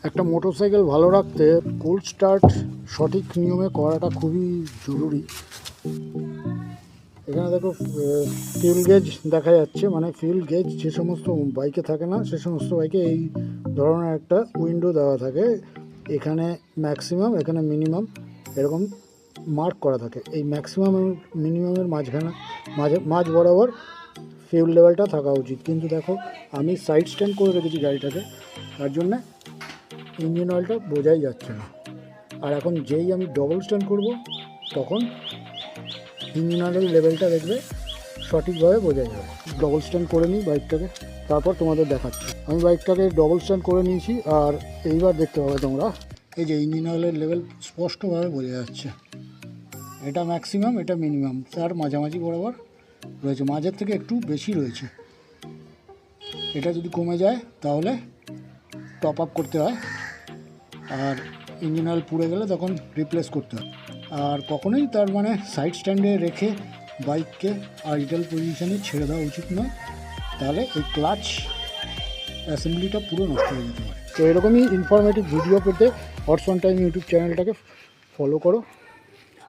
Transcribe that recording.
একটা মোটরসাইকেল ভালো রাখতে কোল্ড স্টার্ট সঠিক নিয়মে করাটা খুবই জরুরি। এখানে দেখো ফিউল গেজ দেখা যাচ্ছে, মানে ফিউল গেজ যে সমস্ত বাইকে থাকে না, সে সমস্ত বাইকে এই ধরনের একটা উইন্ডো দেওয়া থাকে। এখানে ম্যাক্সিমাম, এখানে মিনিমাম এরকম মার্ক করা থাকে। এই ম্যাক্সিমাম এবং মিনিমামের মাঝ বরাবর ফিউল লেভেলটা থাকা উচিত। কিন্তু দেখো আমি সাইড স্ট্যান্ড করে রেখেছি গাড়িটাকে, তার জন্যে ইঞ্জিন অয়েলটা বোঝাই যাচ্ছে না। আর এখন যেই আমি ডবল স্ট্যান্ড করব তখন ইঞ্জিন অয়েলের লেভেলটা দেখবে সঠিকভাবে বোঝা যাবে। ডবল স্ট্যান্ড করে নিই বাইকটাকে, তারপর তোমাদের দেখাচ্ছি। আমি বাইকটাকে ডবল স্ট্যান্ড করে নিয়েছি, আর এইবার দেখতে পাবে তোমরা এই যে ইঞ্জিন অয়েলের লেভেল স্পষ্টভাবে বোঝা যাচ্ছে। এটা ম্যাক্সিমাম, এটা মিনিমাম, তার মাঝামাঝি বরাবর রয়েছে, মাঝের থেকে একটু বেশি রয়েছে। এটা যদি কমে যায় তাহলে টপ আপ করতে হয়, আর ইঞ্জিন অয়েল পুড়ে গেলে তখন রিপ্লেস করতে হয়। আর কখনোই তার মানে সাইড স্ট্যান্ডে রেখে বাইককে আইডল পজিশানে ছেড়ে দেওয়া উচিত নয়, তাহলে এই ক্লাচ অ্যাসেম্বলিটা পুরো নষ্ট হয়ে যেতে পারে। তো এরকমই ইনফরমেটিভ ভিডিও পেতে হর্স ওয়ান টাইম ইউটিউব চ্যানেলটাকে ফলো করো।